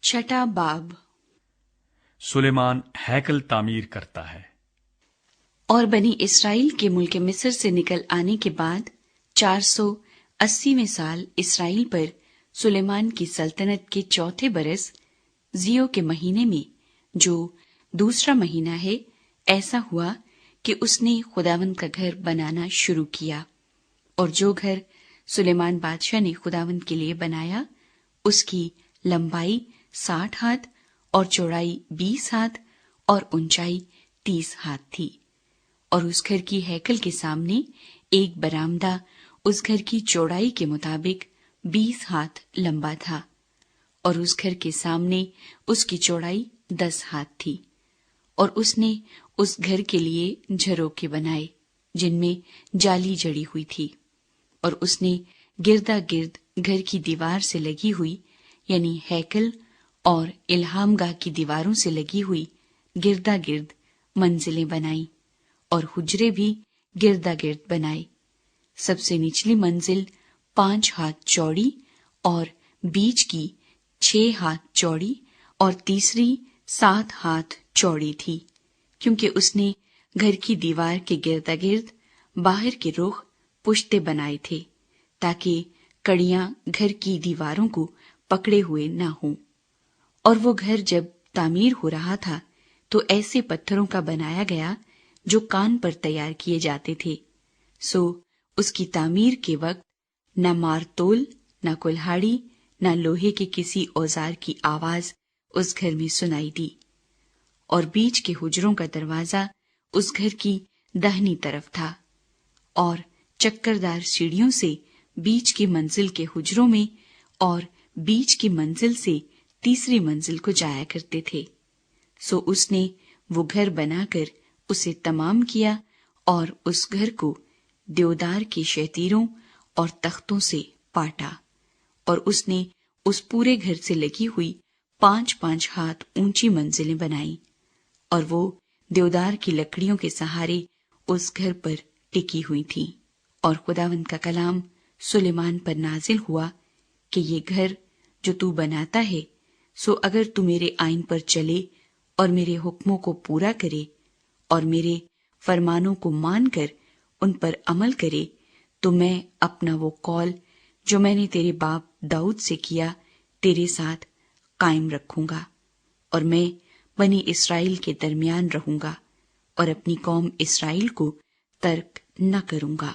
छठा बाब। सुलेमान हैकल तामीर करता है। और बनी इसराइल के मुल्क मिस्र से निकल आने के बाद 480वें साल इसराइल पर सुलेमान की सल्तनत के चौथे बरस जियो के महीने में, जो दूसरा महीना है, ऐसा हुआ कि उसने खुदावंद का घर बनाना शुरू किया। और जो घर सुलेमान बादशाह ने खुदावंद के लिए बनाया, उसकी लंबाई 60 हाथ और चौड़ाई 20 हाथ और ऊंचाई 30 हाथ थी। और उस घर की हैकल के सामने एक बरामदा उस घर की चौड़ाई के मुताबिक 20 हाथ लंबा था, और उस घर के सामने उसकी चौड़ाई 10 हाथ थी। और उसने उस घर के लिए झरोखे बनाए जिनमें जाली जड़ी हुई थी। और उसने गिरदा गिर्द घर की दीवार से लगी हुई, यानी हैकल और इल्हामगाह की दीवारों से लगी हुई गिरदा गिर्द मंजिलें बनाई, और हुजरे भी गिरदा गिर्द बनाए। सबसे निचली मंजिल 5 हाथ चौड़ी और बीच की 6 हाथ चौड़ी और तीसरी 7 हाथ चौड़ी थी, क्योंकि उसने घर की दीवार के गिरदा गिर्द बाहर के रुख पुश्ते बनाए थे, ताकि कड़ियां घर की दीवारों को पकड़े हुए न हों। और वो घर जब तामीर हो रहा था, तो ऐसे पत्थरों का बनाया गया जो कान पर तैयार किए जाते थे। सो उसकी तामीर के वक्त न मारतोल, न कुल्हाड़ी, न लोहे के किसी औजार की आवाज उस घर में सुनाई दी। और बीच के हुजरों का दरवाजा उस घर की दाहिनी तरफ था, और चक्करदार सीढ़ियों से बीच की मंजिल के हुजरों में और बीच की मंजिल से तीसरी मंजिल को जाया करते थे। सो उसने वो घर बनाकर उसे तमाम किया, और उस घर को देवदार के शतीरों और तख्तों से पाटा। और उसने उस पूरे घर से लगी हुई 5-5 हाथ ऊंची मंजिलें बनाई, और वो देवदार की लकड़ियों के सहारे उस घर पर टिकी हुई थी। और खुदावंद का कलाम सुलेमान पर नाजिल हुआ कि ये घर जो तू बनाता है, सो अगर तू मेरे आईन पर चले और मेरे हुक्मों को पूरा करे और मेरे फरमानों को मानकर उन पर अमल करे, तो मैं अपना वो कौल जो मैंने तेरे बाप दाऊद से किया तेरे साथ कायम रखूंगा। और मैं बनी इसराइल के दरमियान रहूंगा और अपनी कौम इसराइल को तर्क न करूंगा।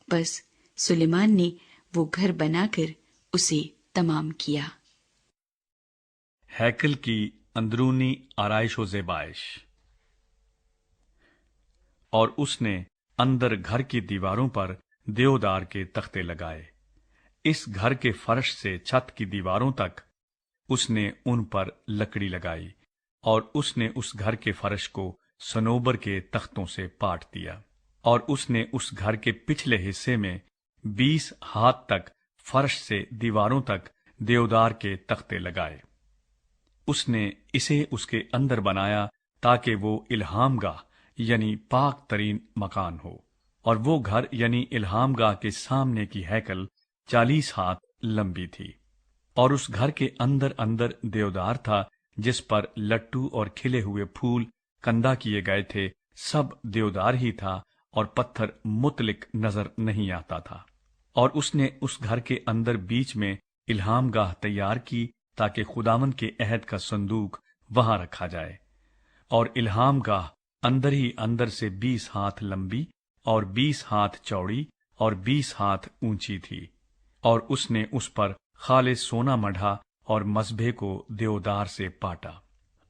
बस सुलेमान ने वो घर बनाकर उसे तमाम किया। हैकल की अंदरूनी आराइश व ज़ेबाइश। और उसने अंदर घर की दीवारों पर देवदार के तख्ते लगाए। इस घर के फर्श से छत की दीवारों तक उसने उन पर लकड़ी लगाई, और उसने उस घर के फर्श को सनोबर के तख्तों से पाट दिया। और उसने उस घर के पिछले हिस्से में 20 हाथ तक फर्श से दीवारों तक देवदार के तख्ते लगाए। उसने इसे उसके अंदर बनाया ताकि वो इल्हामगाह यानी पाक तरीन मकान हो। और वो घर यानी इल्हामगाह के सामने की हैकल 40 हाथ लंबी थी। और उस घर के अंदर अंदर देवदार था, जिस पर लट्टू और खिले हुए फूल कंदा किए गए थे, सब देवदार ही था, और पत्थर मुतलिक नजर नहीं आता था। और उसने उस घर के अंदर बीच में इल्हामगाह तैयार की, ताकि खुदावंद के अहद का संदूक वहां रखा जाए। और इल्हामगाह अंदर ही अंदर से 20 हाथ लंबी और 20 हाथ चौड़ी और 20 हाथ ऊंची थी। और उसने उस पर खालिस सोना मढ़ा और मसबे को देवदार से पाटा।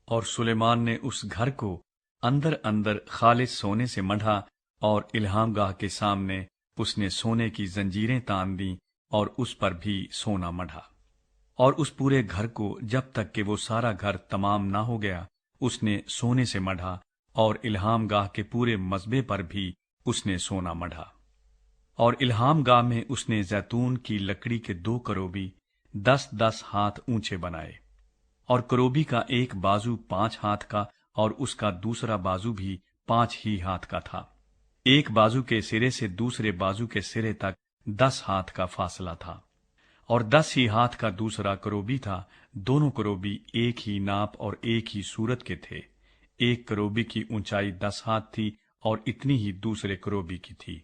और सुलेमान ने उस घर को अंदर अंदर खालिस सोने से मढ़ा, और इल्हामगाह के सामने उसने सोने की जंजीरें तान दी, और उस पर भी सोना मढ़ा। और उस पूरे घर को जब तक कि वो सारा घर तमाम ना हो गया, उसने सोने से मढ़ा, और इल्हामगाह के पूरे मसबे पर भी उसने सोना मढ़ा। और इल्हामगाह में उसने जैतून की लकड़ी के 2 करोबी 10-10 हाथ ऊंचे बनाए। और करोबी का एक बाजू 5 हाथ का, और उसका दूसरा बाजू भी 5 ही हाथ का था। एक बाजू के सिरे से दूसरे बाजू के सिरे तक 10 हाथ का फासला था। और 10 ही हाथ का दूसरा करोबी था, दोनों करोबी एक ही नाप और एक ही सूरत के थे। एक करोबी की ऊंचाई 10 हाथ थी और इतनी ही दूसरे करोबी की थी।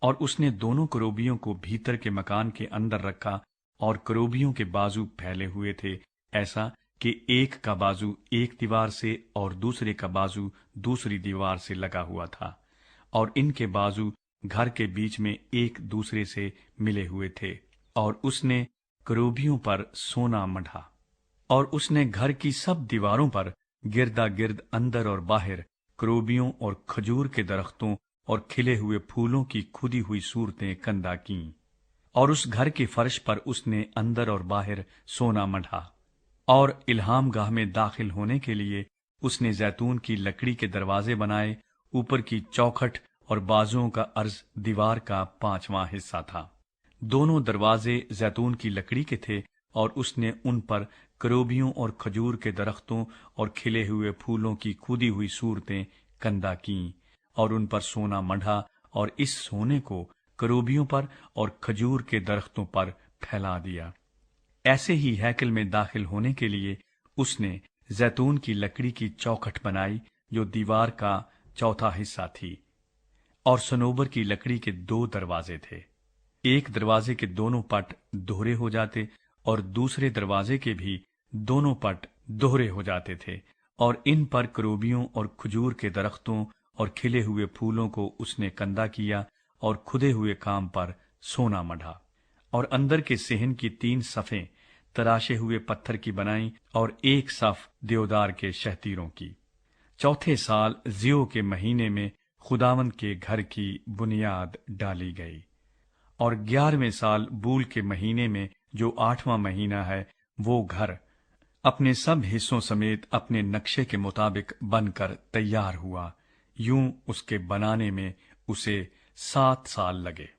और उसने दोनों करोबियों को भीतर के मकान के अंदर रखा, और करोबियों के बाजू फैले हुए थे, ऐसा कि एक का बाजू एक दीवार से और दूसरे का बाजू दूसरी दीवार से लगा हुआ था, और इनके बाजू घर के बीच में एक दूसरे से मिले हुए थे। और उसने करोबियों पर सोना मढ़ा। और उसने घर की सब दीवारों पर गिरदा गिर्द अंदर और बाहर करोबियों और खजूर के दरख्तों और खिले हुए फूलों की खुदी हुई सूरतें कंदा कीं। और उस घर के फर्श पर उसने अंदर और बाहर सोना मढ़ा। और इल्हाम गाह में दाखिल होने के लिए उसने जैतून की लकड़ी के दरवाजे बनाए। ऊपर की चौखट और बाजुओं का अर्ज दीवार का 5वां हिस्सा था। दोनों दरवाजे जैतून की लकड़ी के थे, और उसने उन पर करोबियों और खजूर के दरख्तों और खिले हुए फूलों की खुदी हुई सूरतें कंदा कीं, और उन पर सोना मढ़ा, और इस सोने को करोबियों पर और खजूर के दरख्तों पर फैला दिया। ऐसे ही हैकल में दाखिल होने के लिए उसने जैतून की लकड़ी की चौखट बनाई, जो दीवार का 4था हिस्सा थी। और सनोबर की लकड़ी के 2 दरवाजे थे। एक दरवाजे के दोनों पट दोहरे हो जाते, और दूसरे दरवाजे के भी दोनों पट दोहरे हो जाते थे। और इन पर करोबियों और खजूर के दरख्तों और खिले हुए फूलों को उसने कंदा किया, और खुदे हुए काम पर सोना मढ़ा। और अंदर के सेहन की 3 सफ़ें तराशे हुए पत्थर की बनाई, और एक सफ देवदार के शहतीरों की। 4थे साल जियो के महीने में खुदावंद के घर की बुनियाद डाली गई। और 11वें साल बूल के महीने में, जो 8वां महीना है, वो घर अपने सब हिस्सों समेत अपने नक्शे के मुताबिक बनकर तैयार हुआ। यूं उसके बनाने में उसे 7 साल लगे।